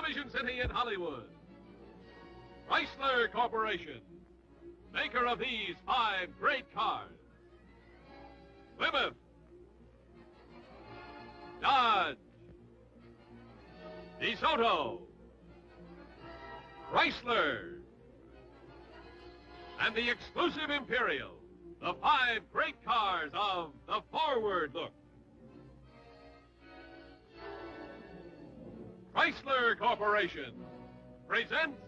television city in Hollywood. Chrysler Corporation, maker of these 5 great cars. Plymouth, Dodge, DeSoto, Chrysler, and the exclusive Imperial, the 5 great cars of the forward look. Chrysler Corporation presents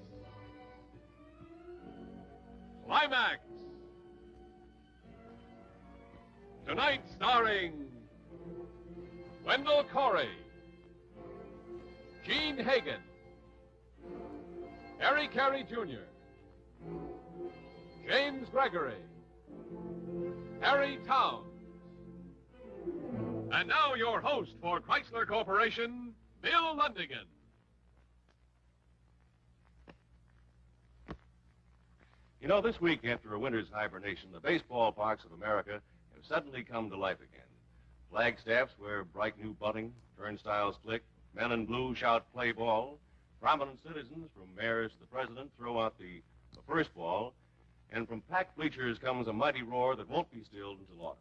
Climax. Tonight starring Wendell Corey, Gene Hagen, Harry Carey Jr., James Gregory, Harry Towns. And now your host for Chrysler Corporation, Bill Lundigan. You know, this week after a winter's hibernation, the baseball parks of America have suddenly come to life again. Flagstaffs wear bright new bunting, turnstiles click, men in blue shout play ball, prominent citizens from mayors to the president throw out the first ball, and from packed bleachers comes a mighty roar that won't be stilled until autumn.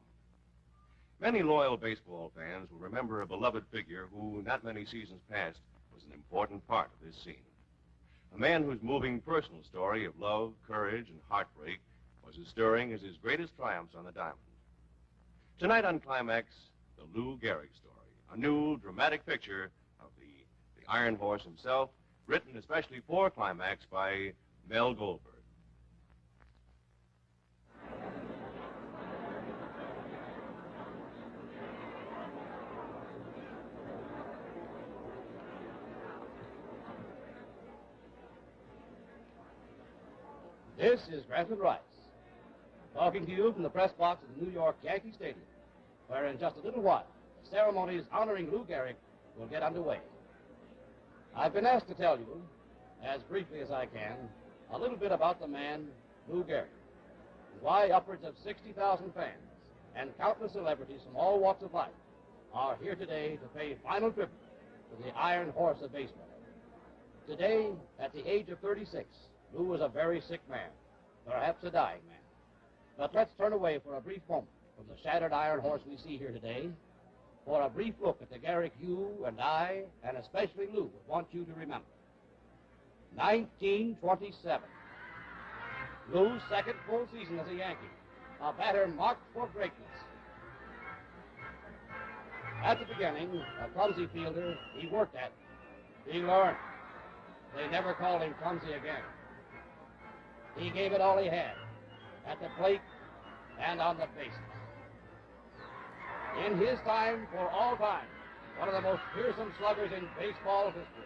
Many loyal baseball fans will remember a beloved figure who, not many seasons past, was an important part of this scene. A man whose moving personal story of love, courage, and heartbreak was as stirring as his greatest triumphs on the diamond. Tonight on Climax, the Lou Gehrig story, a new, dramatic picture of the Iron Horse himself, written especially for Climax by Mel Goldberg. This is Granton Rice, talking to you from the press box of the New York Yankee Stadium, where in just a little while, the ceremonies honoring Lou Gehrig will get underway. I've been asked to tell you, as briefly as I can, a little bit about the man, Lou Gehrig, and why upwards of 60,000 fans and countless celebrities from all walks of life are here today to pay final tribute to the Iron Horse of baseball. Today, at the age of 36, Lou was a very sick man, perhaps a dying man. But let's turn away for a brief moment from the shattered Iron Horse we see here today for a brief look at the Gehrig you and I, and especially Lou, would want you to remember. 1927. Lou's second full season as a Yankee, a batter marked for greatness. At the beginning, a clumsy fielder, he worked at it. He learned. They never called him clumsy again. He gave it all he had, at the plate and on the bases. In his time, for all time, one of the most fearsome sluggers in baseball history.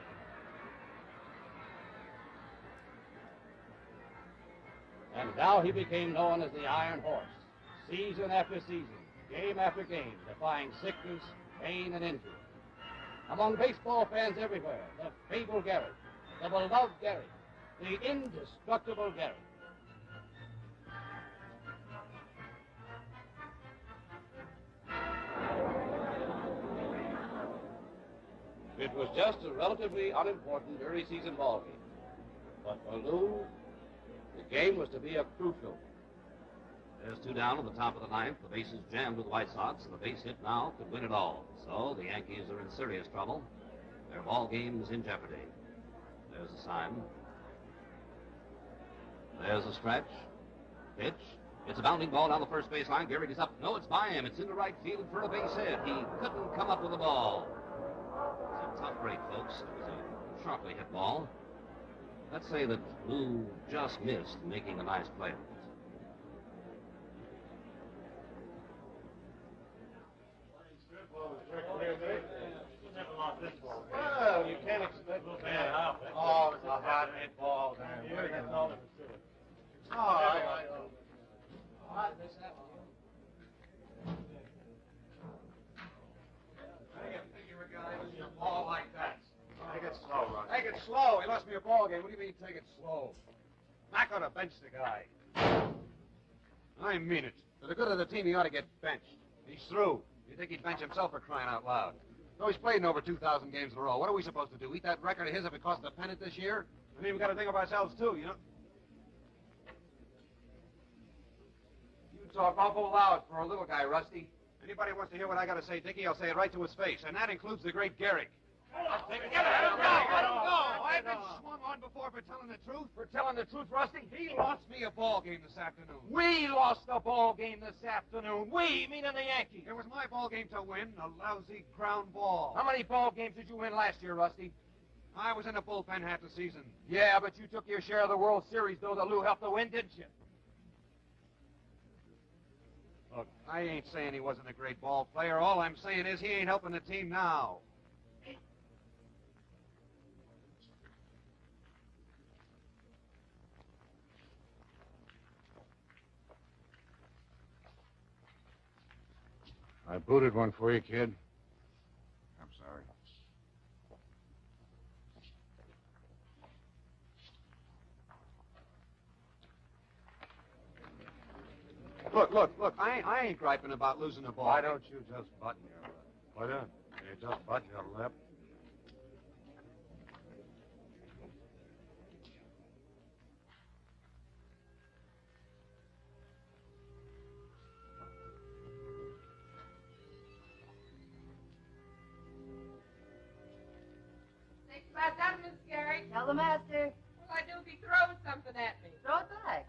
And now he became known as the Iron Horse, season after season, game after game, defying sickness, pain, and injury. Among baseball fans everywhere, the fabled Gehrig, the beloved Gehrig, the indestructible Gehrig. It was just a relatively unimportant early season ball game. But for Lou, the game was to be a crucial one. There's 2 down in the top of the ninth. The bases jammed with the White Sox, and the base hit now could win it all. So the Yankees are in serious trouble. Their ball game is in jeopardy. There's a sign. There's a stretch. Pitch. It's a bounding ball down the first baseline. Gehrig is up. No, it's by him. It's into right field for a base hit. He couldn't come up with the ball. It's a tough break, folks. It was a sharply hit ball. Let's say that Lou just missed making a nice play. Well, you can't expect it. Oh, it's a hot hit ball. Ball like that. Take it slow, Russ. Take it slow. He lost me a ball game. What do you mean take it slow? Not gonna bench the guy. I mean it. For the good of the team, he ought to get benched. He's through. You think he'd bench himself for crying out loud? So he's played in over 2,000 games in a row. What are we supposed to do? Eat that record of his if it costs a pennant this year? I mean, we got to think of ourselves, too, you know? You talk awful loud for a little guy, Rusty. Anybody wants to hear what I got to say, Dickie, I'll say it right to his face. And that includes the great Gehrig. Let him go. I've been swung on before for telling the truth. For telling the truth, Rusty? He lost me a ball game this afternoon. We lost a ball game this afternoon. We, meaning the Yankees. It was my ball game to win, a lousy ground ball. How many ball games did you win last year, Rusty? I was in the bullpen half the season. Yeah, but you took your share of the World Series, though, that Lou helped to win, didn't you? Look, I ain't saying he wasn't a great ball player. All I'm saying is he ain't helping the team now. I booted one for you, kid. I'm sorry. Look, I ain't griping about losing the ball. Why don't you just button your lip? Why don't you just button your lip? Thanks about that, Miss Gehrig. Tell the master. All I do if he throws something at me. Throw it back.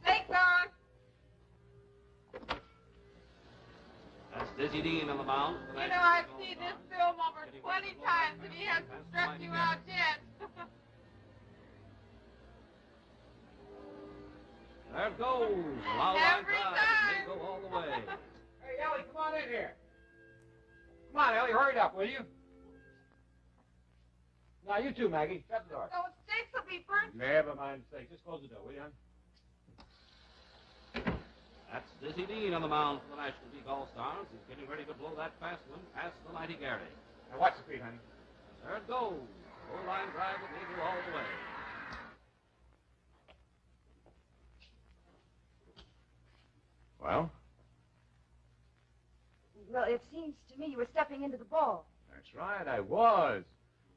Snake's on. That's Dizzy Dean on the mound. You know, I've seen this film over 20 times, and he hasn't struck you out yet. There it goes. Loud line Every drive. time. They go all the way. Hey, Ellie, come on in here. Come on, Ellie, hurry up, will you? Now, you too, Maggie. Shut the door. Those sticks will be burnt. Never mind, say. Just close the door, will you, hon? That's Dizzy Dean on the mound for the National League All-Stars. He's getting ready to blow that fast one past the mighty Gehrig. Now, watch the feet, honey. There it goes. Full line drive with Eagle all the way. Well, Well, it seems to me you were stepping into the ball. that's right, I was.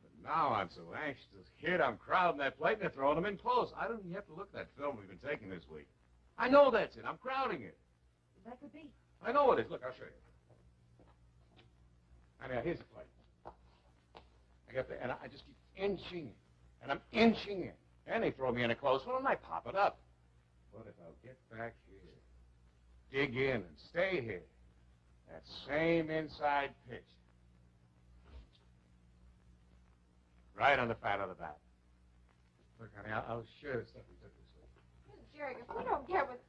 But now I'm so anxious to hit. I'm crowding that plate and they're throwing them in close. I don't even have to look at that film we've been taking this week. I know that's it. I'm crowding it. That could be. I know it is. Look, I'll show you. Now, here's the plate. I got the, and I just keep inching it. And I'm inching it. And they throw me in a close one and I pop it up. But if I'll get back here, dig in and stay here, that same inside pitch. Right on the fat of the bat. Look, honey, I'll share the stuff we took this week. Miss Gehrig, if we don't get with...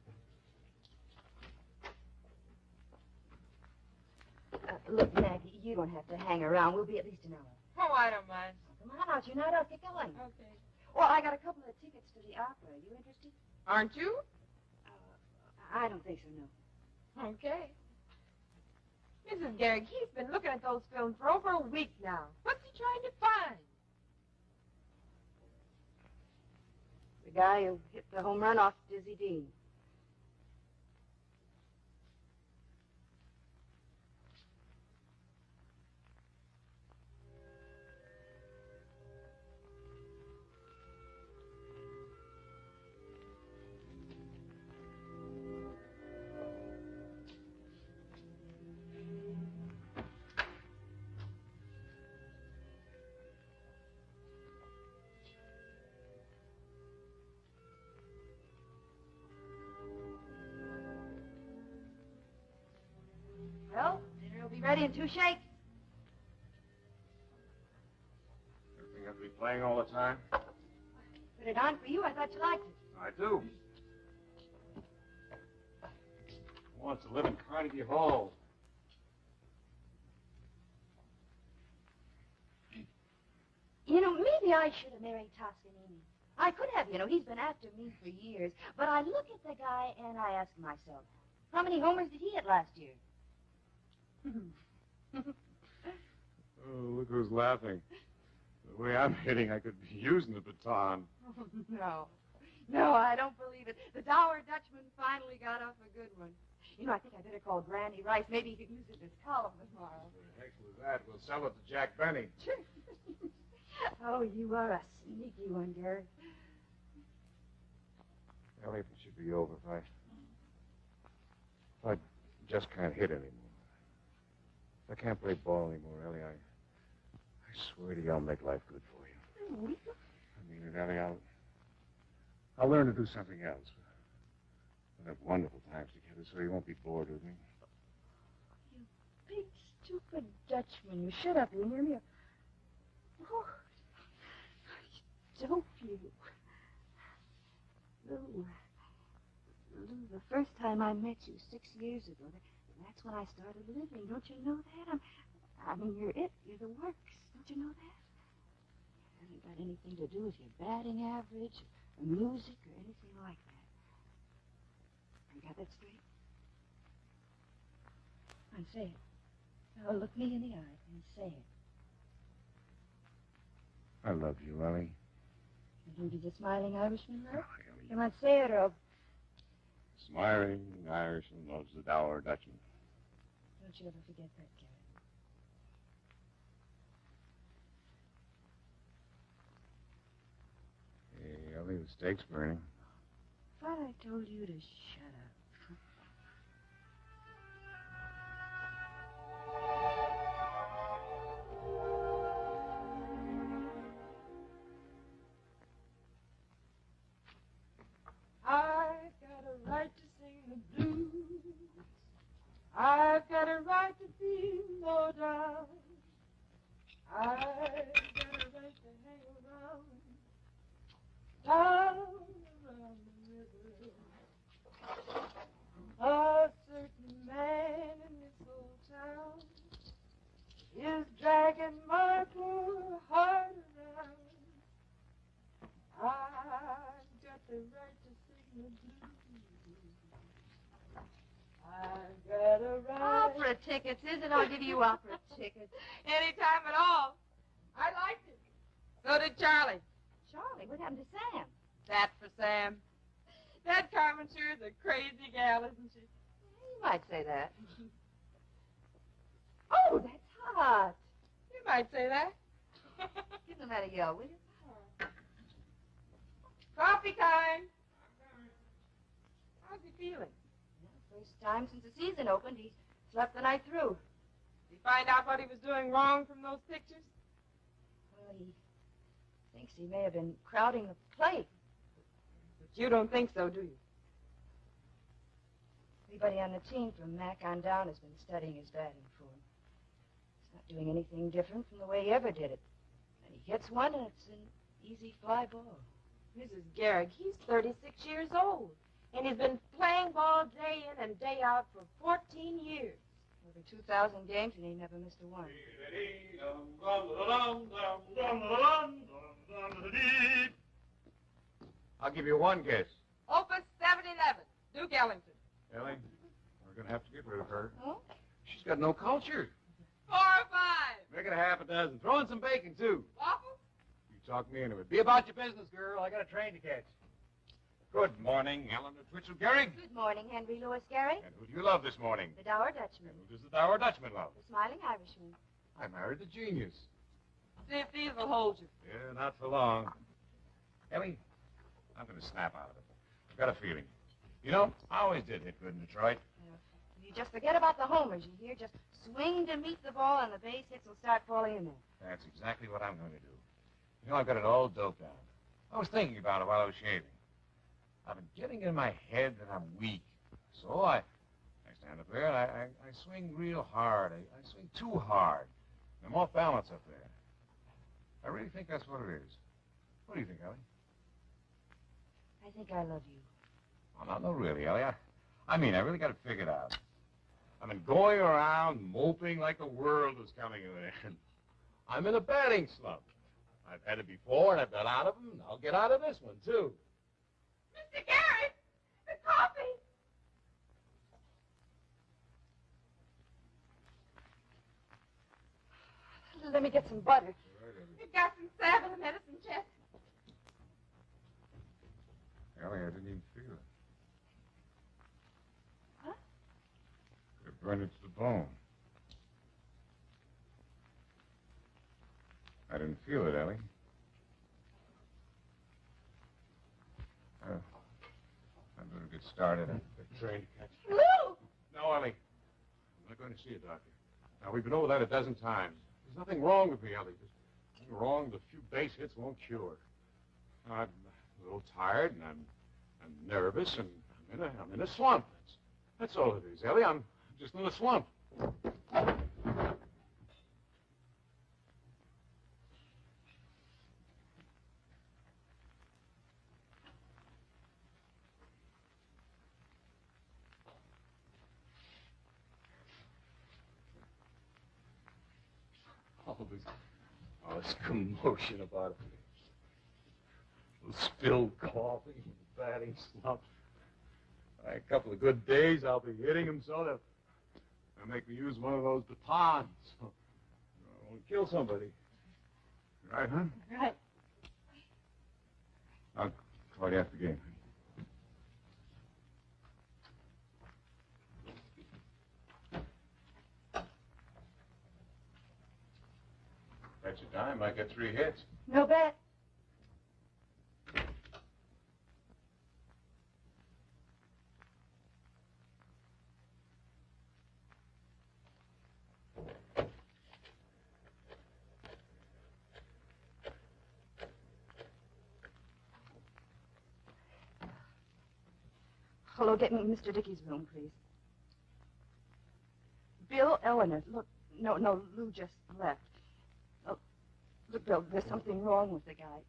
Look, Maggie, you don't have to hang around. We'll be at least an hour. Oh, I don't mind. Come on out. You're not out. Get going. Okay. Well, I got a couple of tickets to the opera. Are you interested? Aren't you? I don't think so, no. Okay. Mrs. Gehrig, he's been looking at those films for over a week now. What's he trying to find? The guy who hit the home run off Dizzy Dean. Well, dinner will be ready in 2 shakes. Everything has to be playing all the time? Put it on for you. I thought you liked it. I do. Who wants to live in Carnegie Hall? You know, maybe I should have married Toscanini. I could have, you know. He's been after me for years. But I look at the guy and I ask myself, how many homers did he hit last year? Oh, look who's laughing. The way I'm hitting, I could be using the baton. No. No, I don't believe it. The dour Dutchman finally got off a good one. You know, I think I better call Granny Rice. Maybe he could use it as column tomorrow. The heck with that. We'll sell it to Jack Benny. Oh, you are a sneaky one, Gary. Ellie, if it should be over, if I just can't hit anymore. If I can't play ball anymore, Ellie, I swear to you, I'll make life good for you. I mean it, Ellie. I'll learn to do something else. We'll have wonderful times together, so you won't be bored with me. You big, stupid Dutchman. You shut up. You hear me? Oh, dope you. Lou, the first time I met you 6 years ago, that's when I started living. Don't you know that? I mean, you're it. You're the works. Don't you know that? It hasn't got anything to do with your batting average or music or anything like that. You got that straight? And say it. Now look me in the eye and say it. I love you, Ellie. You be the smiling Irishman, love? Oh, Ellie. Come on, say it, or I'll... Smiling Irishman loves the dour Dutchman. Don't you ever forget that, Gary. Hey, Ellie, the steak's burning. Thought I told you to shut up. I've got a right to sing the blues. I've got a right to feel low down. I've got a right to hang around, down around the river. A certain man in this old town is dragging my poor heart around. I've got the right to sing the blues. I've got a right. Opera tickets, Susan. I'll give you opera tickets. Anytime at all. I liked it. So did Charlie. Charlie, what happened to Sam? That for Sam. That Carmen sure is a crazy gal, isn't she? You might say that. Oh, that's hot. You might say that. Give them that a yell, will you? Coffee time. How's he feeling? First time since the season opened, he slept the night through. Did he find out what he was doing wrong from those pictures? Well, he thinks he may have been crowding the plate. But you don't think so, do you? Everybody on the team from Mac on down has been studying his batting form. He's not doing anything different from the way he ever did it. And he hits one, and it's an easy fly ball. Mrs. Gehrig, he's 36 years old. And he's been playing ball day in and day out for 14 years. Over 2,000 games, and he never missed a one. I'll give you one guess. Opus 711, Duke Ellington. Ellie, we're going to have to get rid of her. Oh? She's got no culture. 4 or 5. Make it a half a dozen. Throw in some bacon, too. Waffles? You talk me into it. Be about your business, girl. I got a train to catch. Good morning, Eleanor Twitchell Gehrig. Good morning, Henry Louis Gehrig. And who do you love this morning? The dour Dutchman. And who does the dour Dutchman love? The smiling Irishman. I married the genius. See if these will hold you. Yeah, not for long. Ellie, I'm going to snap out of it. I've got a feeling. You know, I always did hit good in Detroit. You just forget about the homers, you hear? Just swing to meet the ball, and the base hits will start falling in there. That's exactly what I'm going to do. You know, I've got it all doped out. I was thinking about it while I was shaving. I've been getting in my head that I'm weak. So I stand up there and I swing real hard. I swing too hard. I'm off balance up there. I really think that's what it is. What do you think, Ellie? I think I love you. Oh, no, really, Ellie. I mean, I really got it figured out. I've been going around moping like the world was coming to an end. I'm in a batting slump. I've had it before, and I've got out of them, and I'll get out of this one, too. Mr. Gehrig, the coffee. Let me get some butter. You've got some salve in the medicine chest. Ellie, I didn't even feel it. Huh? burned it to the bone. I didn't feel it, Ellie. I better get started. I'm trained to catch. Lou! No, Ellie. I'm not going to see a doctor. Now, we've been over that a dozen times. There's nothing wrong with me, Ellie. There's nothing wrong. The few base hits won't cure. I'm a little tired, and I'm nervous, and I'm in a swamp. That's all it is, Ellie. I'm just in a swamp. All this commotion about it. Spilled coffee, batting slump. A couple of good days, I'll be hitting him so that they'll make me use one of those batons. So I won't kill somebody. Right, huh? Right. I'll call you after the game. Bet your dime I get 3 hits. No bet. Hello, get me Mr. Dickey's room, please. Bill, Eleanor, look, no, Lou just left. Oh, look, Bill, there's something wrong with the guy.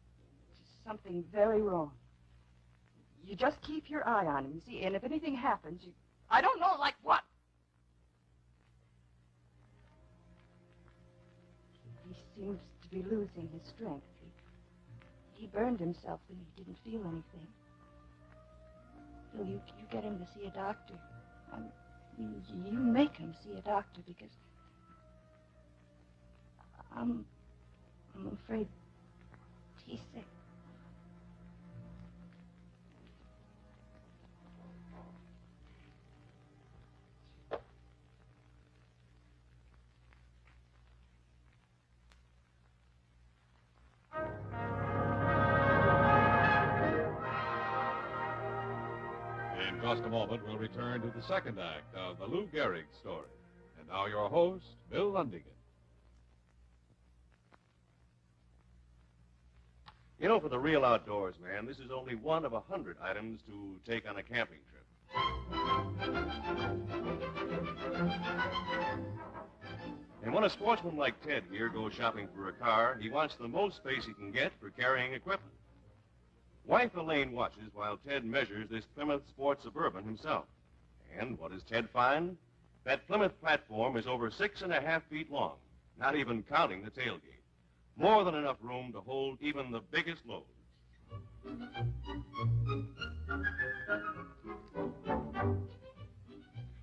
Just something very wrong. You just keep your eye on him, you see, and if anything happens, I don't know, like what? He seems to be losing his strength. He burned himself when he didn't feel anything. Bill, you get him to see a doctor. You make him see a doctor because I'm afraid he's sick. In just a moment, we'll return to the second act of the Lou Gehrig story. And now your host, Bill Lundigan. You know, for the real outdoors man, this is only one of 100 items to take on a camping trip. And when a sportsman like Ted here goes shopping for a car, he wants the most space he can get for carrying equipment. Wife Elaine watches while Ted measures this Plymouth Sport Suburban himself. And what does Ted find? That Plymouth platform is over 6.5 feet long, not even counting the tailgate. More than enough room to hold even the biggest loads.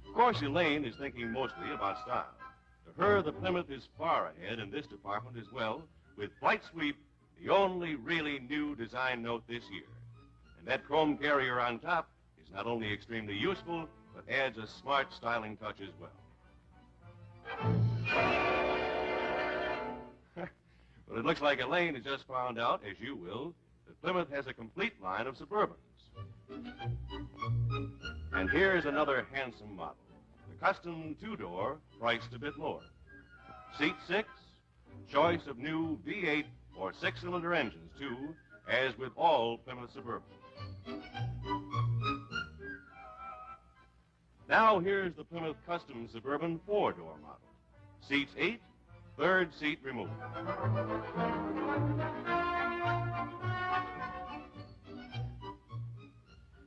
Of course, Elaine is thinking mostly about style. To her, the Plymouth is far ahead in this department as well, with Flight Sweep, the only really new design note this year. And that chrome carrier on top is not only extremely useful, but adds a smart styling touch as well. But it looks like Elaine has just found out, as you will, that Plymouth has a complete line of Suburbans. And here's another handsome model. The custom two-door, priced a bit lower. Seat 6, choice of new V8 or 6-cylinder engines, too, as with all Plymouth Suburbans. Now here's the Plymouth Custom Suburban 4-door model. Seats 8, third seat removed.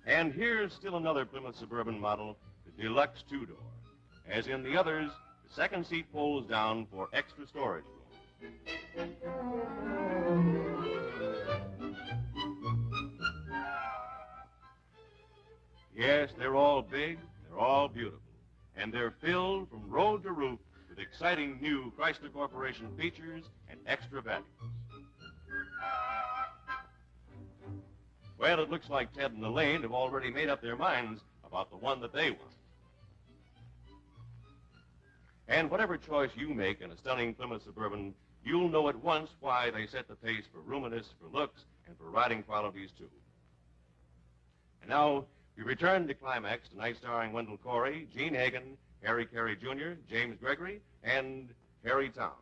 And here's still another Plymouth Suburban model, the Deluxe 2-door. As in the others, the second seat folds down for extra storage room. Yes, they're all big, they're all beautiful, and they're filled from road to roof with exciting new Chrysler Corporation features and extra values. Well, it looks like Ted and Elaine have already made up their minds about the one that they want. And whatever choice you make in a stunning Plymouth Suburban, you'll know at once why they set the pace for roominess, for looks, and for riding qualities, too. And now, we return to Climax, tonight starring Wendell Corey, Gene Hagen, Harry Carey Jr., James Gregory, and Harry Towns.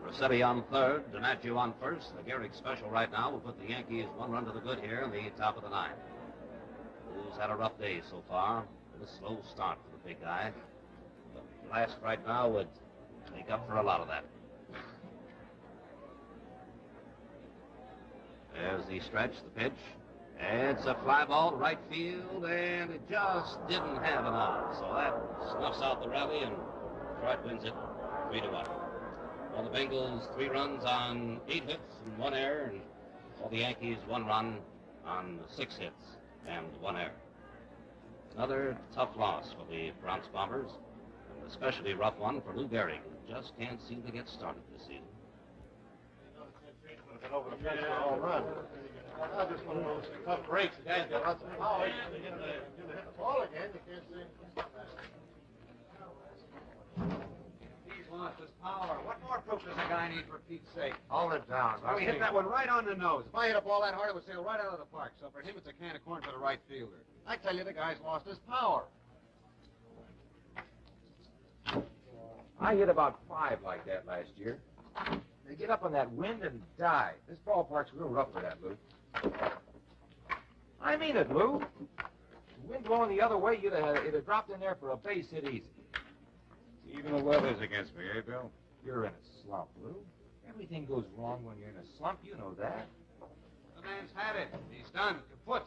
Rossetti on third, DiMaggio on first. The Gehrig special right now will put the Yankees 1 run to the good here in the top of the ninth. Who's had a rough day so far. A slow start for the big guy. But last right now would make up for a lot of that. There's the stretch, the pitch. It's a fly ball to right field, and it just didn't have enough. So that snuffs out the rally, and Detroit wins it 3-1. For the Bengals, 3 runs on 8 hits and 1 error, and for the Yankees, 1 run on 6 hits and 1 error. Another tough loss for the Bronx Bombers, and especially rough one for Lou Gehrig, who just can't seem to get started this season. Over the fence for a home run. Just one of those tough breaks. The guy's got lots of power. You're going to hit the ball again. You can't see. He's lost his power. What more proof does a guy need, for Pete's sake? Hold it down. Oh, he hit that one right on the nose. If I hit a ball that hard, it would sail right out of the park. So for him, it's a can of corn for the right fielder. I tell you, the guy's lost his power. I hit about 5 like that last year. They get up on that wind and die. This ballpark's real rough for that, Lou. I mean it, Lou. The wind blowing the other way, it'd have dropped in there for a base hit easy. Even the weather's against me, eh, Bill? You're in a slump, Lou. Everything goes wrong when you're in a slump. You know that. The man's had it. He's done. Kaput.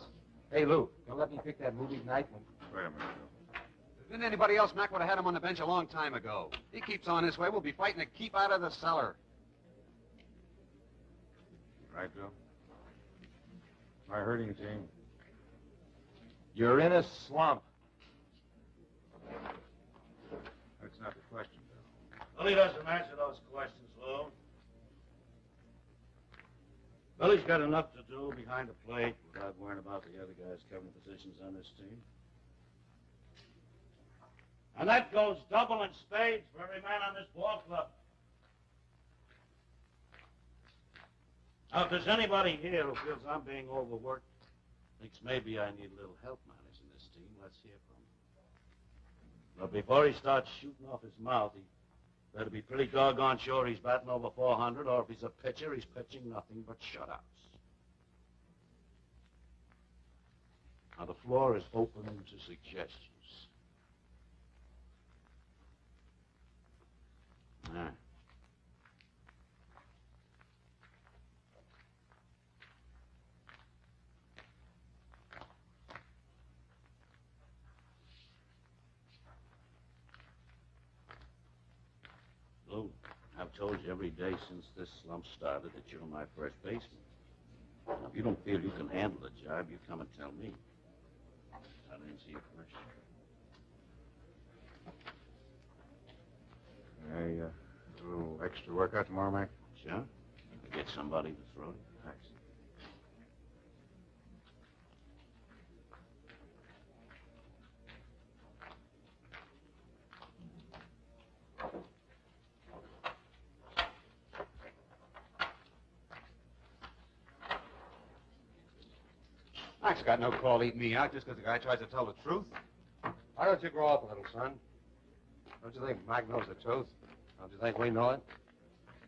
Hey, Lou, you'll let me pick that movie tonight? Wait a minute, Bill. If there'd been anybody else, Mac would have had him on the bench a long time ago. He keeps on this way, we'll be fighting to keep out of the cellar. Right, Bill? My hurting team. You're in a slump. That's not the question, Bill. Well, he doesn't answer those questions, Lou. Billy's got enough to do behind the plate without worrying about the other guys covering positions on this team. And that goes double in spades for every man on this ball club. Now, if there's anybody here who feels I'm being overworked, thinks maybe I need a little help managing this team, let's hear from him. But before he starts shooting off his mouth, he better be pretty doggone sure he's batting over 400, or if he's a pitcher, he's pitching nothing but shutouts. Now, the floor is open to suggestions. All right. Lou, I've told you every day since this slump started that you're my first baseman. Now, if you don't feel you can handle the job, you come and tell me. I'll answer you first. Hey, a little extra workout tomorrow, Mac? Sure. I'll get somebody to throw it. Thanks. Mac's got no call eating me out just because the guy tries to tell the truth. Why don't you grow up a little, son? Don't you think Mike knows the truth? Don't you think we know it?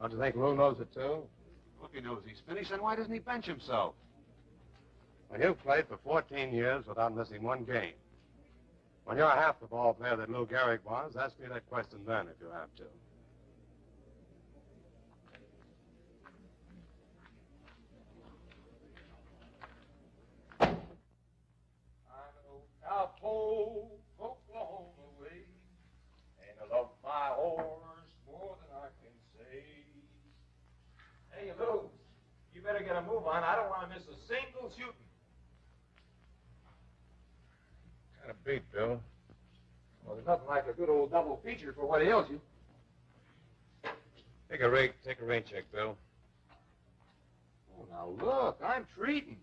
Don't you think Lou knows it, too? Well, if he knows he's finished, then why doesn't he bench himself? When you've played for 14 years without missing one game, when you're half the ball player that Lou Gehrig was, ask me that question then if you have to. Cowpoke, Oklahoma way, and I love my horse more than I can say. Hey, Lou, you better get a move on. I don't want to miss a single shooting. Kind of beat, Bill. Well, there's nothing like a good old double feature for what ails you. Take a rain check, Bill. Now, look, I'm treating.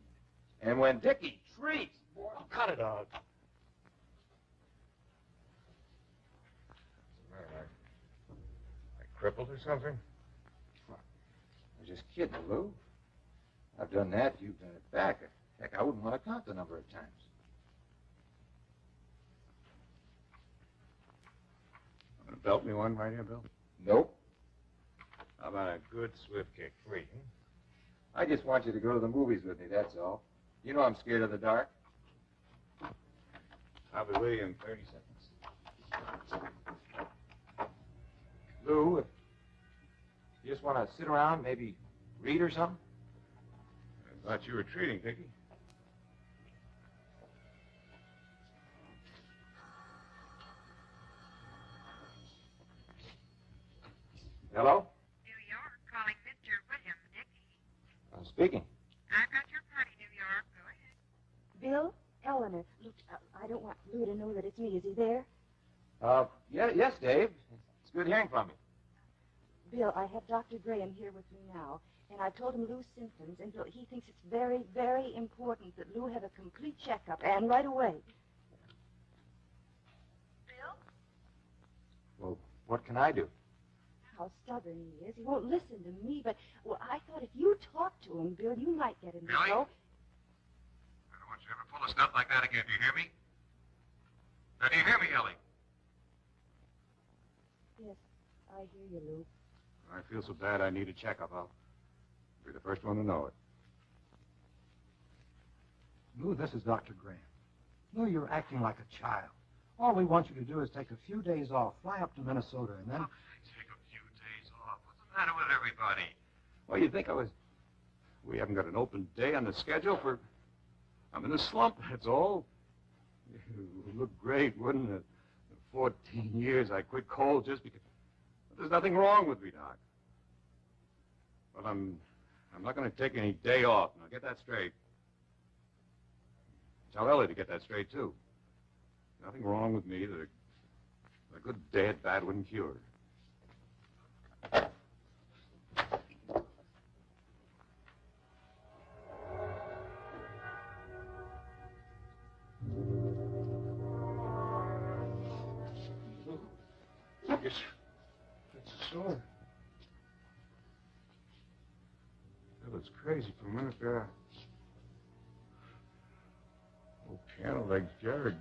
And when Dickie treats, boy, Oh, cut it out. I crippled or something? I was just kidding, Lou. I've done that, you've done it back. Heck, I wouldn't want to count the number of times. Want to belt me one right here, Bill? Nope. How about a good swift kick? Free, huh? I just want you to go to the movies with me, that's all. You know I'm scared of the dark. I'll be with you in 30 seconds. Lou, if you just want to sit around, maybe read or something? I thought you were treating, Dickie. Hello? New York, calling Mr. William Dickey. I'm speaking. I've got your party, New York. Go ahead. Bill, Eleanor, look, I don't want Lou to know that it's me. Is he there? Yes, Dave. It's good hearing from you. Bill, I have Dr. Graham here with me now, and I've told him Lou's symptoms, and Bill, he thinks it's very, very important that Lou have a complete checkup, and right away. Bill? Well, what can I do? How stubborn he is. He won't listen to me, but well, I thought if you talked to him, Bill, you might get him to Really? go. I don't want you to ever pull a stunt like that again. Do you hear me? Now, do you hear me, Ellie? Yes, I hear you, Lou. I feel so bad I need a checkup. I'll be the first one to know it. Lou, this is Dr. Graham. Lou, you're acting like a child. All we want you to do is take a few days off, fly up to Minnesota, and then... Take a few days off. What's the matter with everybody? Well, you'd think I was... We haven't got an open day on the schedule for... I'm in a slump, that's all. It would look great, wouldn't it? 14 years I quit coal just because... There's nothing wrong with me, Doc. But I'm not going to take any day off. Now, get that straight. Tell Ellie to get that straight, too. Nothing wrong with me that a good day at bat wouldn't cure. It's a sore. It was crazy for a minute there. Oh, piano legs, Gehrig.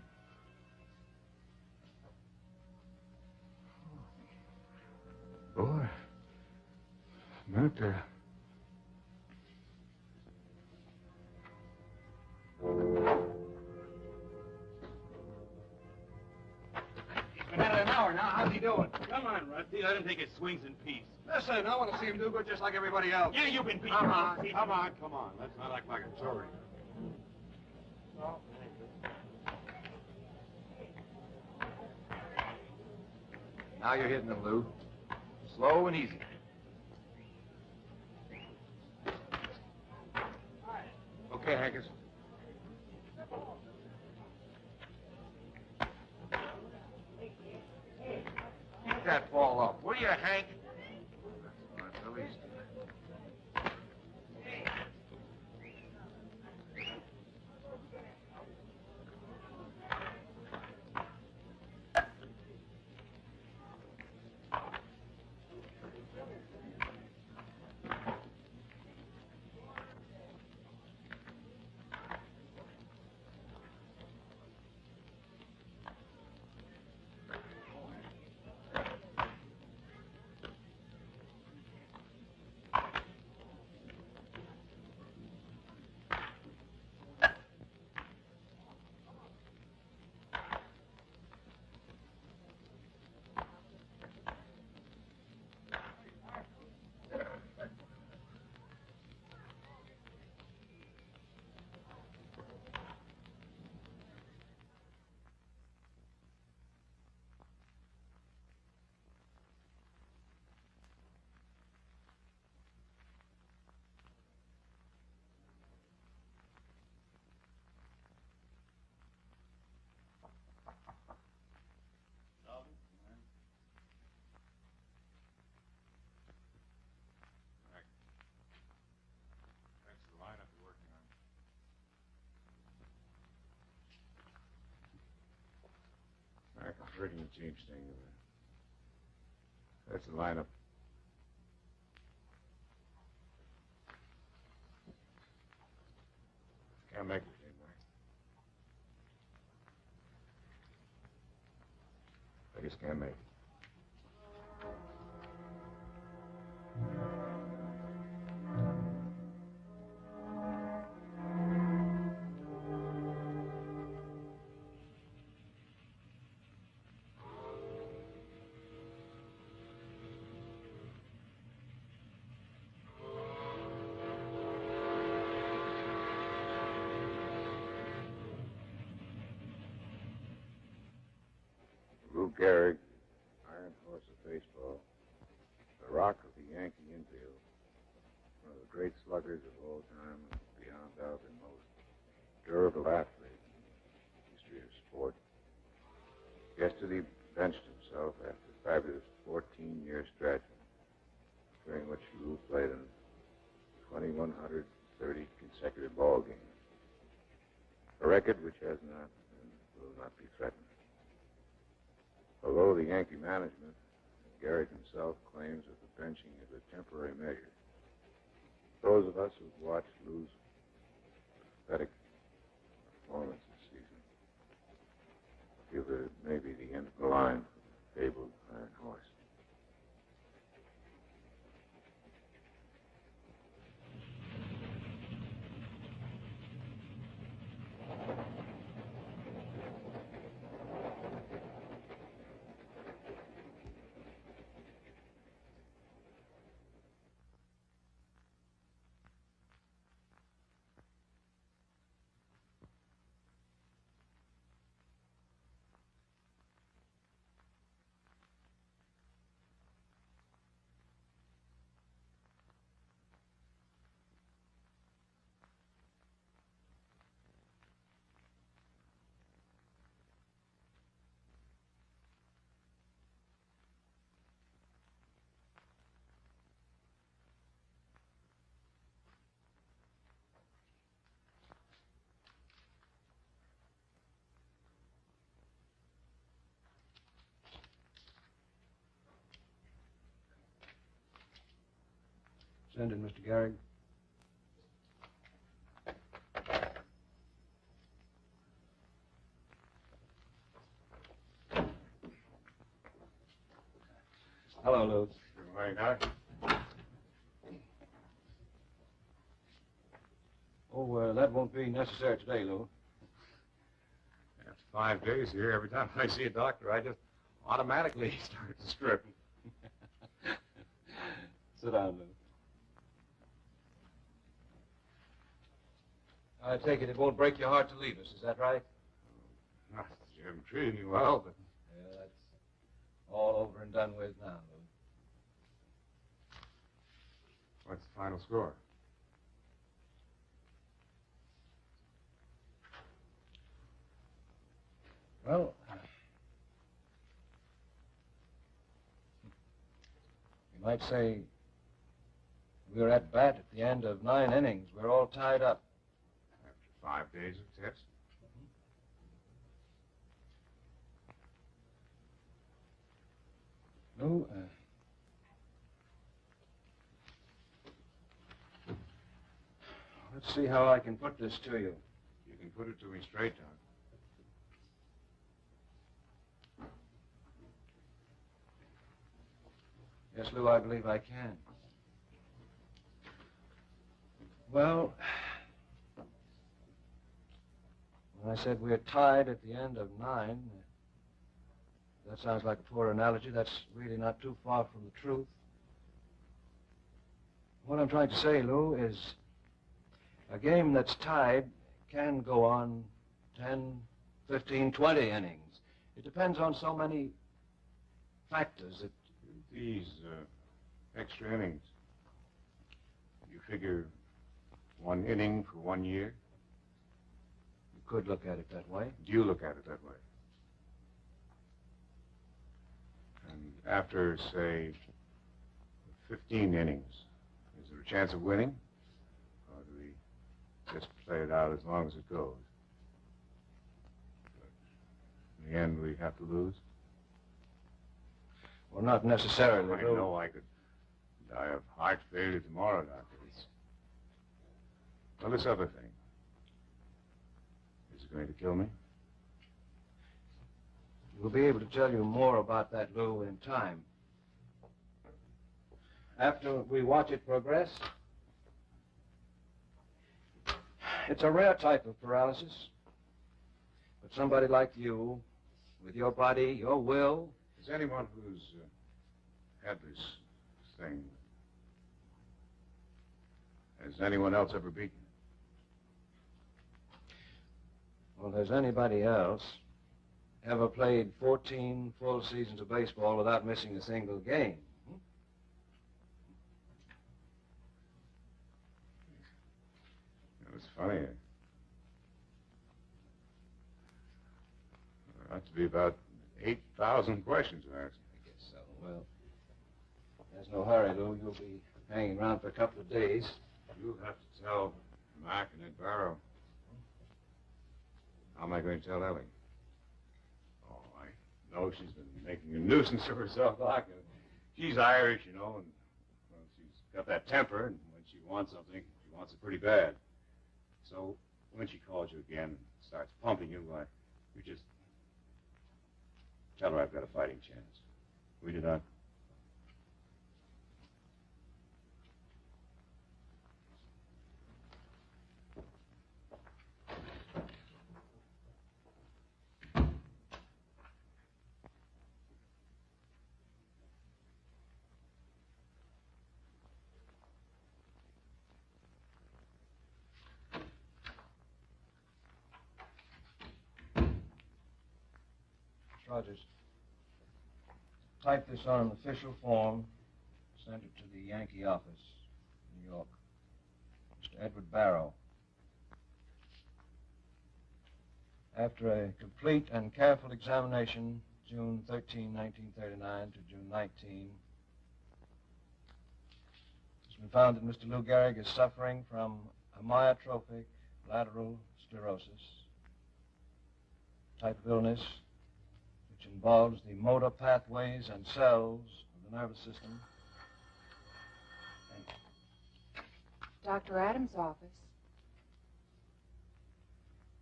Boy, a minute there. Been at it an hour now. How's he doing? Come on, Rusty. Let him take his swings in peace. Listen, I want to see him do good just like everybody else. Yeah, you've been beaten. Come on. Let's not act like a jury. Now you're hitting him, Lou. Slow and easy. Okay, Haggis. Keep that ball up, will you, Hank? That's the least. frigging team staying there. That's the lineup. Can't make it, anymore. I just can't make it. Lou Gehrig, iron horse of baseball, the rock of the Yankee infield, one of the great sluggers of all time, and beyond doubt the most durable athlete in the history of sport. Yesterday benched himself after a fabulous 14-year stretch, during which Lou played in 2,130 consecutive ball games, a record which has not and will not be threatened. Although the Yankee management, Gehrig himself, claims that the benching is a temporary measure, those of us who've watched Lou's pathetic performance this season feel that it may be the end of the line for the fabled iron horse. Send in, Mr. Gehrig. Hello, Lou. Good morning, Doc. Oh, that won't be necessary today, Lou. After 5 days here, every time I see a doctor, I just automatically start to strip. Sit down, Lou. I take it won't break your heart to leave us, is that right? Not that you haven't treated me well, but... Yeah, that's all over and done with now, Lou. What's the final score? Well, you might say we're at bat at the end of 9 innings. We're all tied up. After 5 days of tests? Lou, let's see how I can put this to you. You can put it to me straight, Doc. Yes, Lou, I believe I can. Well, when I said we're tied at the end of 9, that sounds like a poor analogy. That's really not too far from the truth. What I'm trying to say, Lou, is a game that's tied can go on 10, 15, 20 innings. It depends on so many factors. These extra innings, you figure 1 inning for 1 year? You could look at it that way. Do you look at it that way? And after, say, 15 innings, is there a chance of winning? Or do we just play it out as long as it goes? But in the end, we have to lose? Well, not necessarily, I Lou. know I could die of heart failure tomorrow, Doctor. Well, this other thing. Is it going to kill me? We'll be able to tell you more about that, Lou, in time. After we watch it progress. It's a rare type of paralysis. But somebody like you, with your body, your will... Is anyone who's had this thing... Has anyone else ever beaten it? Well, has anybody else ever played 14 full seasons of baseball without missing a single game? It was funny. There ought to be about 8,000 questions to ask. I guess so. Well, there's no hurry, Lou. You'll be hanging around for a couple of days. You'll have to tell Mac and Ed Barrow. How am I going to tell Ellie? Oh, I know she's been making a nuisance of herself, Doc. She's Irish, you know, and well, she's got that temper, and when she wants something, she wants it pretty bad. So when she calls you again and starts pumping you, you just tell her I've got a fighting chance. We do, Doc? Rogers, type this on an official form, send it to the Yankee office, New York. Mr. Edward Barrow. After a complete and careful examination, June 13, 1939 to June 19, it's been found that Mr. Lou Gehrig is suffering from amyotrophic lateral sclerosis, type of illness which involves the motor pathways and cells of the nervous system. Dr. Adams' office.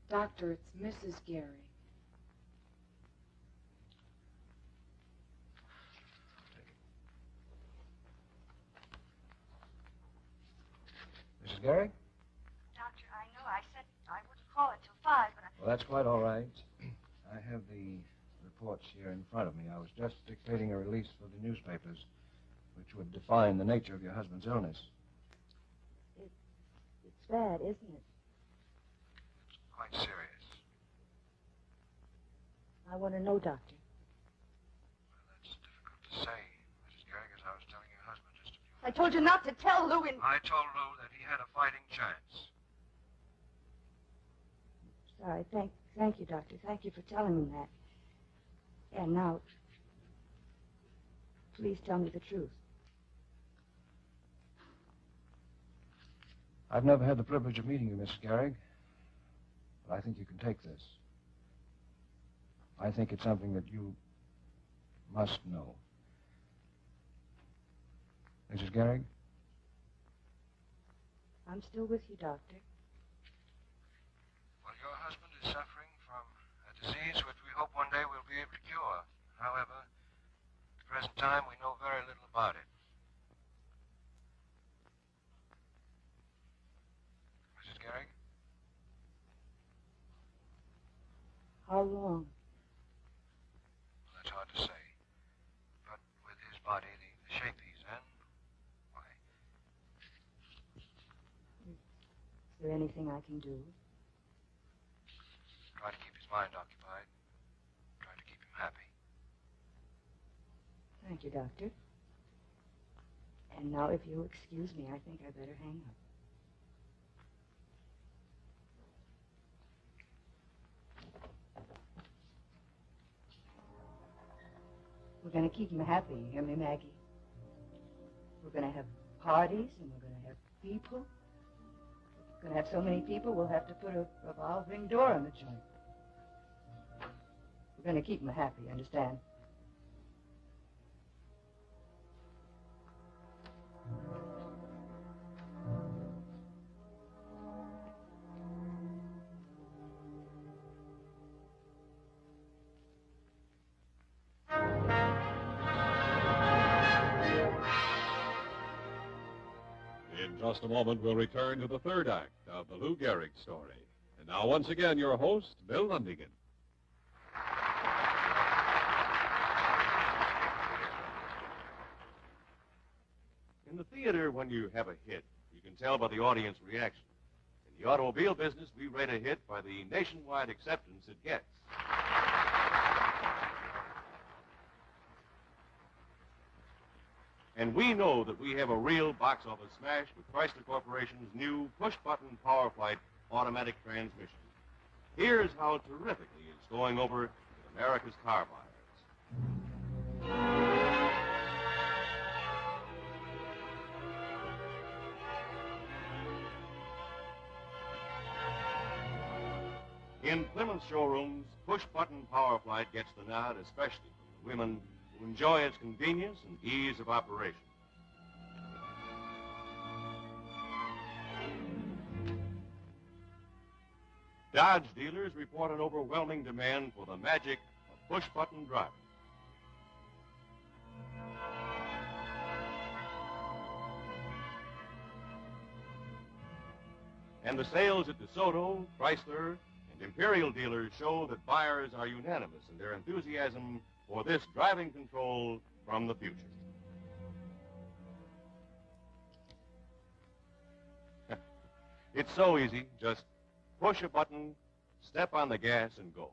Doctor, it's Mrs. Gehrig. Mrs. Gehrig? Doctor, I know I said I wouldn't call it till 5, but Well, that's quite all right. I have the reports here in front of me. I was just dictating a release for the newspapers, which would define the nature of your husband's illness. it's bad, isn't it? It's quite serious. I want to know, Doctor. Well, that's difficult to say, Mrs. Gehrig, as I was telling your husband just a few I told you not to tell Lou in... I told Lou that he had a fighting chance. Sorry, thank you, Doctor. Thank you for telling me that. And now, please tell me the truth. I've never had the privilege of meeting you, Mrs. Gehrig, but I think you can take this. I think it's something that you must know. Mrs. Gehrig? I'm still with you, Doctor. Well, your husband is suffering from a disease which we hope one day we'll be able to cure. However, at the present time, we know very little about it. Mrs. Gehrig? How long? Well, that's hard to say. But with his body, the shape he's in, why? Is there anything I can do? Try to keep his mind occupied. Try to keep him happy. Thank you, Doctor. And now, if you'll excuse me, I think I better hang up. We're going to keep him happy, you hear me, Maggie? We're going to have parties, and we're going to have people. We're going to have so many people, we'll have to put a revolving door on the joint. We're going to keep him happy, understand? just a moment, we'll return to the third act of the Lou Gehrig story. And now, once again, your host, Bill Lundigan. In the theater, when you have a hit, you can tell by the audience reaction. In the automobile business, we rate a hit by the nationwide acceptance it gets. And we know that we have a real box office smash with Chrysler Corporation's new push-button Power Flight automatic transmission. Here's how terrifically it's going over with America's car buyers. In Plymouth showrooms, push-button Power Flight gets the nod, especially from the women who enjoy its convenience and ease of operation. Dodge dealers report an overwhelming demand for the magic of push-button driving. And the sales at DeSoto, Chrysler, and Imperial dealers show that buyers are unanimous in their enthusiasm for this driving control from the future. It's so easy. Just push a button, step on the gas, and go.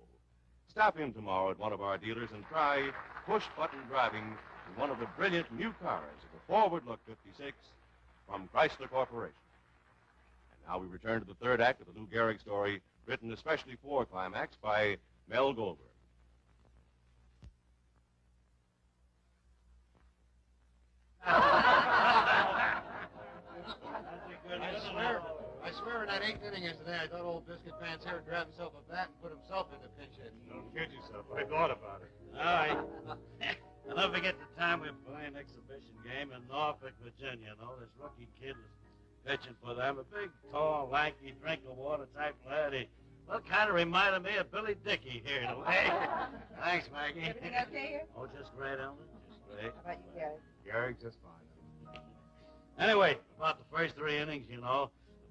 Stop in tomorrow at one of our dealers and try push-button driving in one of the brilliant new cars of the Forward Look 56 from Chrysler Corporation. And now we return to the third act of the Lou Gehrig story, written especially for Climax by Mel Goldberg. I swear in that eighth inning yesterday, I thought old Biscuit Pants here would grab himself a bat and put himself into pinch hit. Don't kid yourself. I thought about it. All right. I'll never forget the time we were playing an exhibition game in Norfolk, Virginia. This rookie kid was pitching for them. A big, tall, lanky, drink-of-water type lad. He kind of reminded me of Billy Dickey here in a way. Thanks, Maggie. Everything okay here? Oh, just great, Ellen. Just great. How about you, Gary? Gehrig, just fine. Anyway, about the first three innings, the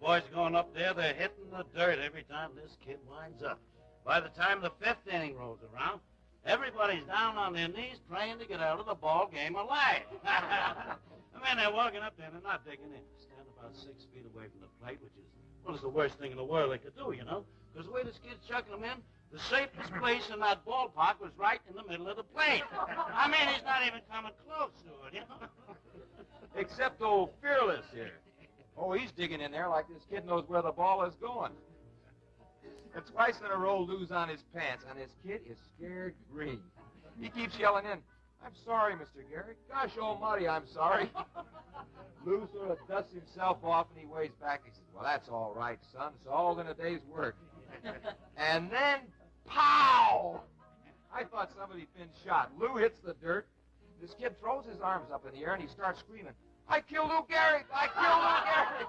boys are going up there, they're hitting the dirt every time this kid winds up. By the time the fifth inning rolls around, everybody's down on their knees praying to get out of the ball game alive. They're walking up there and they're not digging in. They stand about 6 feet away from the plate, which is the worst thing in the world they could do, Because the way this kid's chucking them in, the safest place in that ballpark was right in the middle of the plate. He's not even coming close to it, Except old Fearless here. Oh, he's digging in there like this kid knows where the ball is going. And twice in a row, Lou's on his pants, and this kid is scared green. He keeps yelling in, "I'm sorry, Mr. Gehrig. Gosh almighty, I'm sorry." Lou sort of dusts himself off, and he waves back. He says, "Well, that's all right, son. It's all in a day's work." And then, pow! I thought somebody had been shot. Lou hits the dirt. This kid throws his arms up in the air, and he starts screaming, "I killed Lou Gehrig! I killed Lou Gehrig!"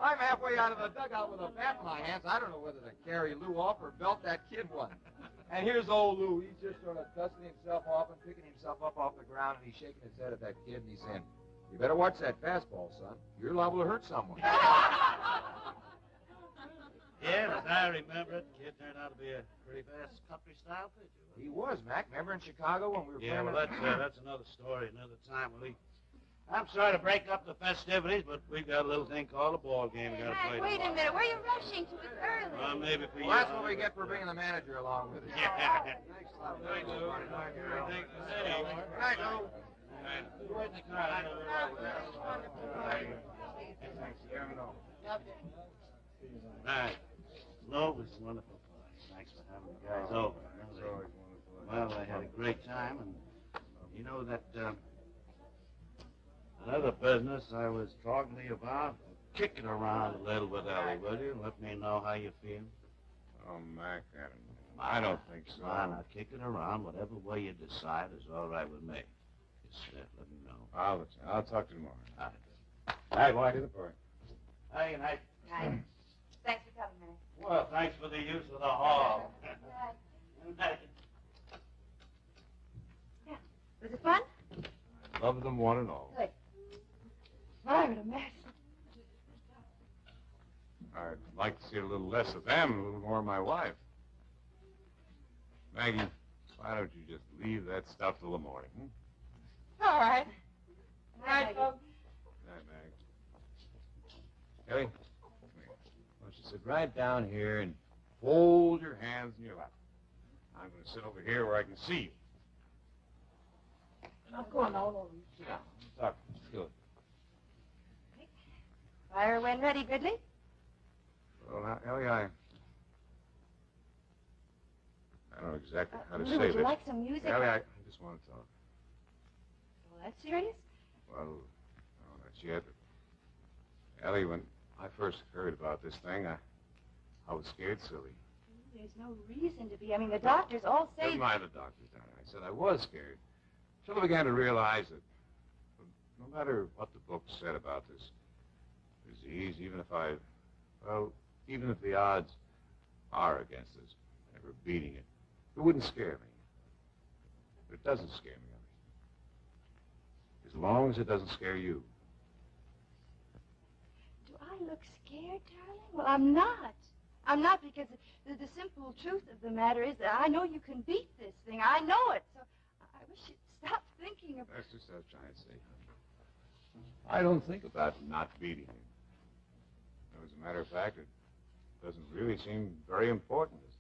I'm halfway out of the dugout with a bat in my hands. I don't know whether to carry Lou off or belt that kid one. And here's old Lou. He's just sort of dusting himself off and picking himself up off the ground, and he's shaking his head at that kid, and he's saying, "You better watch that fastball, son. You're liable to hurt someone." Yeah, as I remember it, the kid turned out to be a pretty fast country-style pitcher. He was, Mac. Remember in Chicago when we were Yeah, playing? well, that's another story, another time. I'm sorry to break up the festivities, but we've got a little thing called a ball game we got to play. Wait a minute. Where are you rushing to? It's early. Well, maybe for you. Well, that's what we get for bringing the manager along with us. Yeah. Thanks a lot. Good night, Lou. Good night, Lou. Where's the car? Right. Lou, it was wonderful fun. Thanks for having the guys over. Well, I had a great time, and that another business I was talking to you about, kick it around a little bit, Ellie, will you? Let me know how you feel. Oh, Mac, I don't think so. Why not? Kick it around. Whatever way you decide is all right with me. Just let me know. I'll talk to you tomorrow. All right. Night, why to the party? Hey, night. Night. Thanks for coming, Minnie. Well, thanks for the use of the hall. Night. Yeah. Was it fun? Love them one and all. Good. I'm a mess. I'd like to see a little less of them, a little more of my wife. Maggie, why don't you just leave that stuff till the morning? All right. All right, folks. Good night, Mag. Ellie, come here. Why don't you sit right down here and fold your hands in your lap. I'm going to sit over here where I can see you. Now, go on, now. Sit down. Talk. Good. Fire when ready, Gridley. Well, now, Ellie, I don't know exactly how to Lou, say would this. you like some music? Ellie, I just want to talk. Well, that's serious? Well, no, not yet. But Ellie, when I first heard about this thing, I was scared silly. There's no reason to be. I mean, the doctors all say... Never mind the doctors, darling. I said I was scared. Until I began to realize that no matter what the book said about this disease, even if the odds are against us, never beating it, it wouldn't scare me. But it doesn't scare me, Ellie. As long as it doesn't scare you. Do I look scared, darling? Well, I'm not. I'm not, because the simple truth of the matter is that I know you can beat this thing. I know it. So I wish you'd stop thinking about... That's just what I was trying to say, honey. I don't think about not beating him. As a matter of fact, it doesn't really seem very important as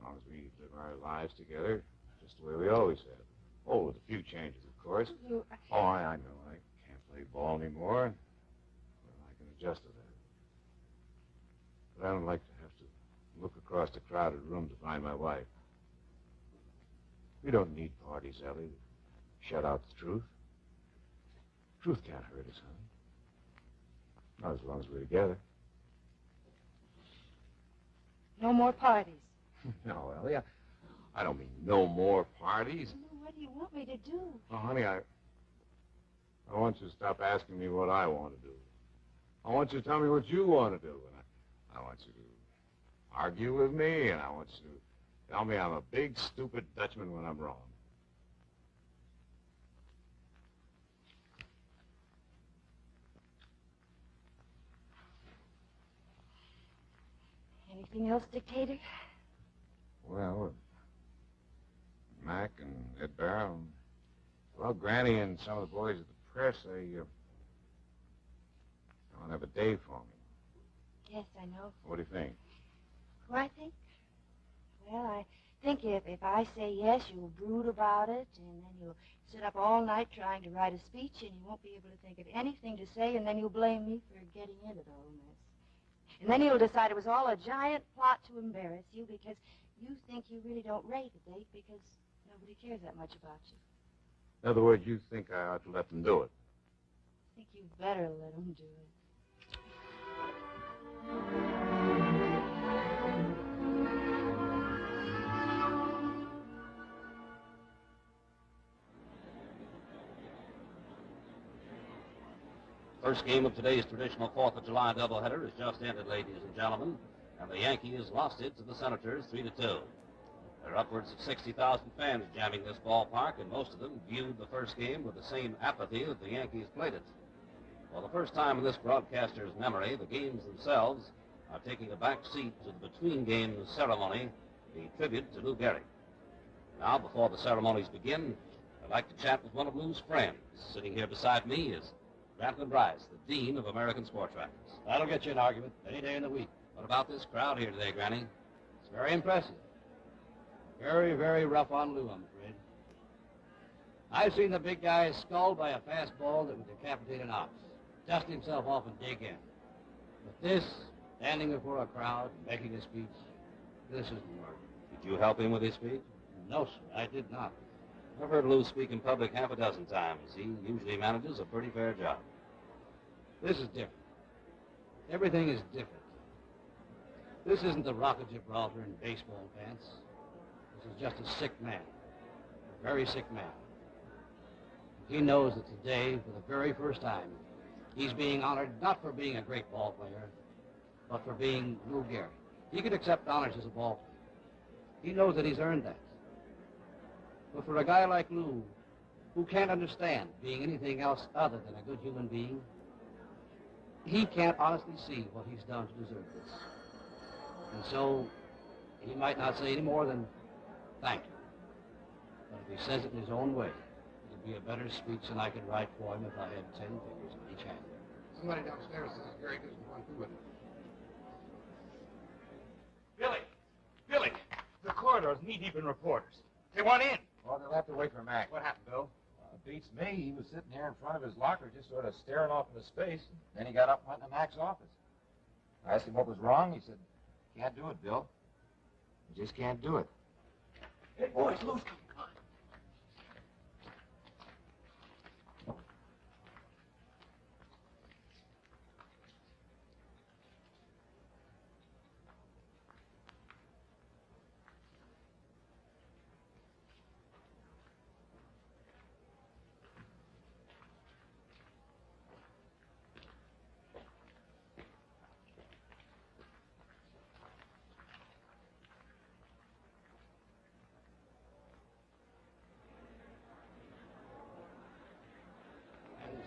long as we live our lives together just the way we always have. Oh, with a few changes, of course. Lou, Oh, I know. I can't play ball anymore. Well, I can adjust to that. But I don't like to have to look across the crowded room to find my wife. We don't need parties, Ellie, to shut out the truth. Truth can't hurt us, honey. Not as long as we're together. no more parties. No, Ellie, I don't mean no more parties. Lou, what do you want me to do? Oh, honey, I want you to stop asking me what I want to do. I want you to tell me what you want to do. And I want you to argue with me, and I want you to tell me I'm a big, stupid Dutchman when I'm wrong. Anything else, Dictator? Well, Mac and Ed Barrow, well, Granny and some of the boys at the press, they want to have a day for me. Yes, I know. What do you think? Who I think? Well, I think if I say yes, you'll brood about it, and then you'll sit up all night trying to write a speech, and you won't be able to think of anything to say, and then you'll blame me for getting into the whole mess. And then you'll decide it was all a giant plot to embarrass you because you think you really don't rate a date because nobody cares that much about you. In other words, you think I ought to let them do it. I think you better let them do it. First game of today's traditional 4th of July doubleheader has just ended, ladies and gentlemen, and the Yankees lost it to the Senators 3-2. There are upwards of 60,000 fans jamming this ballpark, and most of them viewed the first game with the same apathy that the Yankees played it. For the first time in this broadcaster's memory, the games themselves are taking a back seat to the between-game ceremony, the tribute to Lou Gehrig. Now, before the ceremonies begin, I'd like to chat with one of Lou's friends. Sitting here beside me is Grantland Rice, the Dean of American Sports Writers. That'll get you an argument any day in the week. What about this crowd here today, Granny? It's very impressive. Very, very rough on Lou, I'm afraid. I've seen the big guy sculled by a fastball that would decapitate an ox, dust himself off and dig in. But this, standing before a crowd, making a speech, this isn't work. Did you help him with his speech? No, sir, I did not. I've heard Lou speak in public half a dozen times. He usually manages a pretty fair job. This is different. Everything is different. This isn't the Rock of Gibraltar in baseball pants. This is just a sick man. A very sick man. He knows that today, for the very first time, he's being honored not for being a great ball player, but for being Lou Gehrig. He could accept honors as a ball player. He knows that he's earned that. But for a guy like Lou, who can't understand being anything else other than a good human being, he can't honestly see what he's done to deserve this. And so he might not say any more than thank you. But if he says it in his own way, it'll be a better speech than I could write for him if I had 10 fingers in each hand. Somebody downstairs says Gehrig isn't going through with it. Billy, the corridor's knee-deep in reporters. They want in. Well, they'll have to wait for Mac. What happened, Bill? Beats me. He was sitting there in front of his locker just sort of staring off into space. Then he got up and went to Mac's office. I asked him what was wrong. He said, can't do it, Bill. You just can't do it. Hey, boys, Lou's coming. Come on.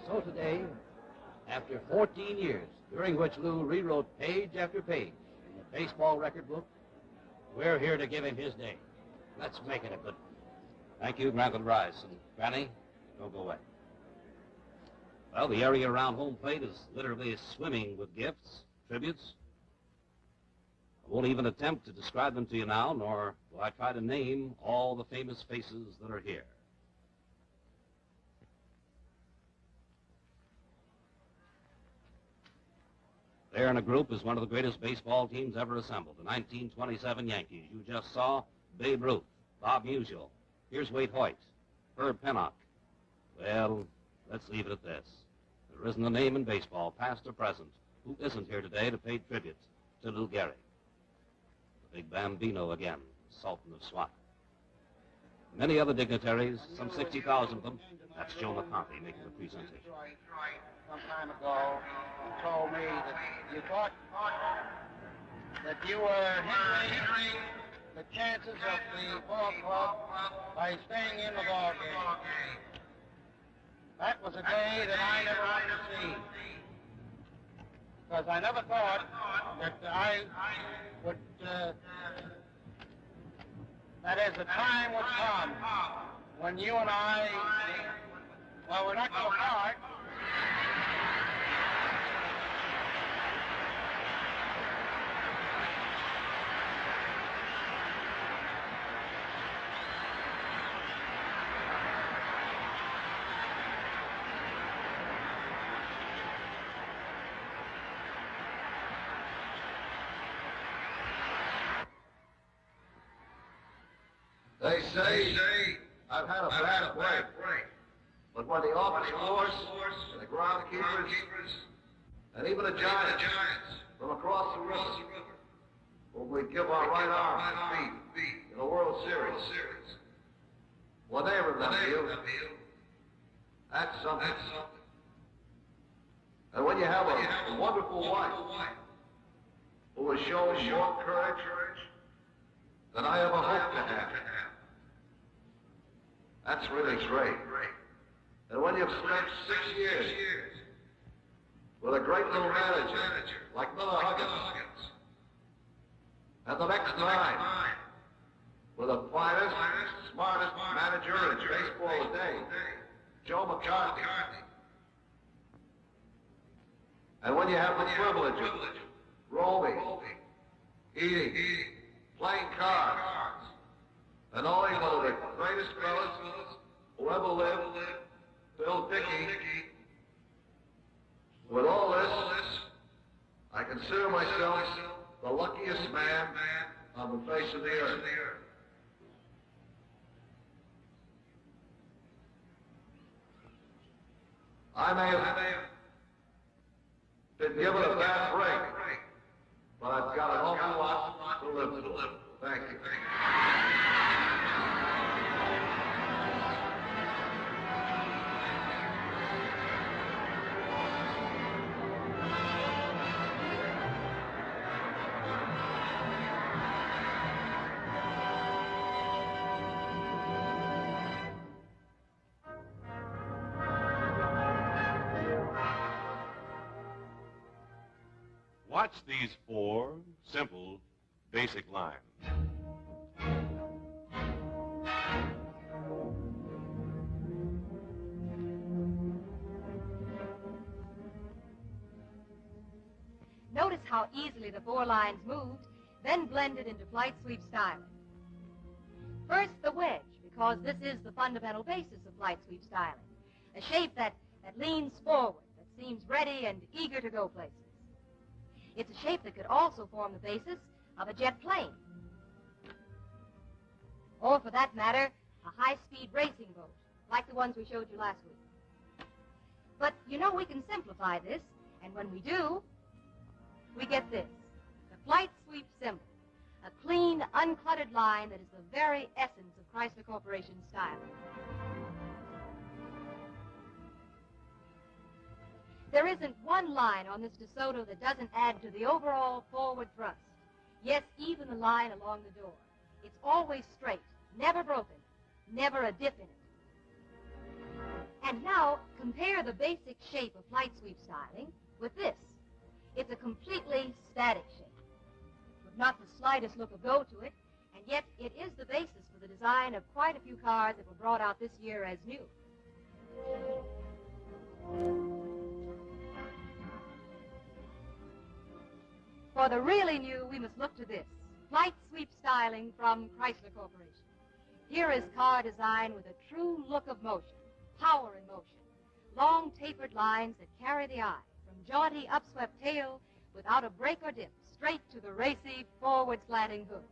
So today, after 14 years, during which Lou rewrote page after page in the baseball record book, we're here to give him his day. Let's make it a good one. Thank you, Granville Rice. And Granny, don't go away. Well, the area around home plate is literally swimming with gifts, tributes. I won't even attempt to describe them to you now, nor will I try to name all the famous faces that are here. There in a group is one of the greatest baseball teams ever assembled, the 1927 Yankees. You just saw Babe Ruth, Bob Musial. Here's Wade Hoyt, Herb Pennock. Well, let's leave it at this. There isn't a name in baseball, past or present, who isn't here today to pay tribute to Lou Gehrig. The big Bambino again, Sultan of Swat. Many other dignitaries, some 60,000 of them. That's Joe McCarthy making the presentation. Some time ago, you told me that you thought that you were hindering the chances of the ball club by staying in the ball game. That was a day that I never wanted to see. Because I never thought that I would, that is, the time would come when you and I, well, we're not going to part. They say I've had a bad break. But when the office force and the groundkeepers and even the Giants from across the river, when we give our right arm a beat in the World Series, when they remember you, that's something. And when you have a wonderful wife who has shown more courage than I ever hoped to have, that's really great. And when you've spent 6 years with a great little manager like Miller Huggins, and the next 9 with the finest, smartest manager in baseball today, Joe McCarthy. And when you have the privilege of roaming, eating, playing cards, and knowing one of the greatest fellas who ever lived, Bill Dickey, with all this, I consider myself the luckiest man on the face of the earth. I may have been given a bad break, but I've got an awful lot to live through. Thank you. Watch these 4 simple, basic lines. Notice how easily the 4 lines moved, then blended into flight sweep styling. First, the wedge, because this is the fundamental basis of flight sweep styling. A shape that leans forward, that seems ready and eager to go places. It's a shape that could also form the basis of a jet plane. Or, for that matter, a high-speed racing boat, like the ones we showed you last week. But, you know, we can simplify this, and when we do, we get this, the flight sweep symbol, a clean, uncluttered line that is the very essence of Chrysler Corporation's style. There isn't one line on this DeSoto that doesn't add to the overall forward thrust. Yes, even the line along the door. It's always straight, never broken, never a dip in it. And now, compare the basic shape of flight sweep styling with this. It's a completely static shape, with not the slightest look of go to it, and yet it is the basis for the design of quite a few cars that were brought out this year as new. For the really new, we must look to this, flight sweep styling from Chrysler Corporation. Here is car design with a true look of motion, power in motion, long tapered lines that carry the eye, from jaunty upswept tail without a break or dip, straight to the racy forward slanting hood.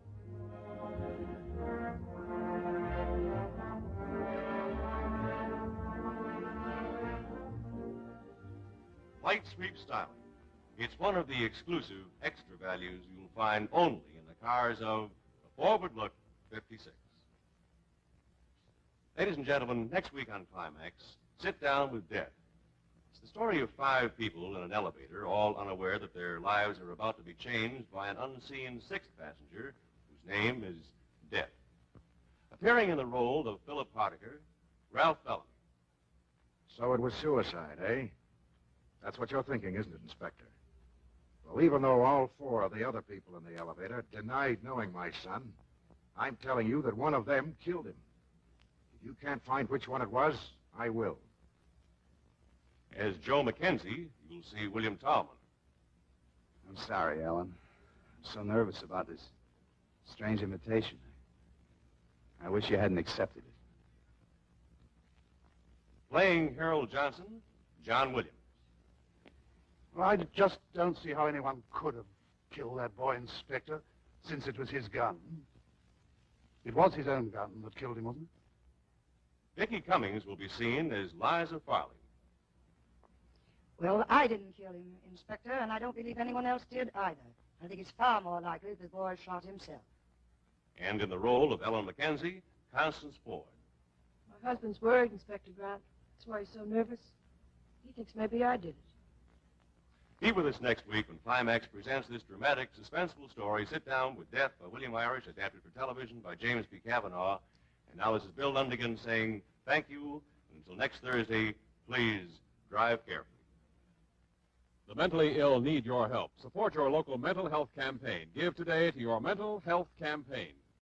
Flight sweep styling. It's one of the exclusive extra values you'll find only in the cars of the Forward Look 56. Ladies and gentlemen, next week on Climax, Sit Down with Death. It's the story of 5 people in an elevator, all unaware that their lives are about to be changed by an unseen 6th passenger whose name is Death. Appearing in the role of Philip Hardiker, Ralph Bellamy. So it was suicide, eh? That's what you're thinking, isn't it, Inspector? Well, even though all 4 of the other people in the elevator denied knowing my son, I'm telling you that one of them killed him. If you can't find which one it was, I will. As Joe Mackenzie, you'll see William Tallman. I'm sorry, Ellen. I'm so nervous about this strange invitation. I wish you hadn't accepted it. Playing Harold Johnson, John Williams. Well, I just don't see how anyone could have killed that boy, Inspector, since it was his gun. It was his own gun that killed him, wasn't it? Vicki Cummings will be seen as Liza Farley. Well, I didn't kill him, Inspector, and I don't believe anyone else did either. I think it's far more likely the boy shot himself. And in the role of Ellen Mackenzie, Constance Ford. My husband's worried, Inspector Grant. That's why he's so nervous. He thinks maybe I did it. Be with us next week when Climax presents this dramatic, suspenseful story, Sit Down with Death by William Irish, adapted for television by James P. Cavanaugh. And now this is Bill Lundigan saying thank you. Until next Thursday, please drive carefully. The mentally ill need your help. Support your local mental health campaign. Give today to your mental health campaign.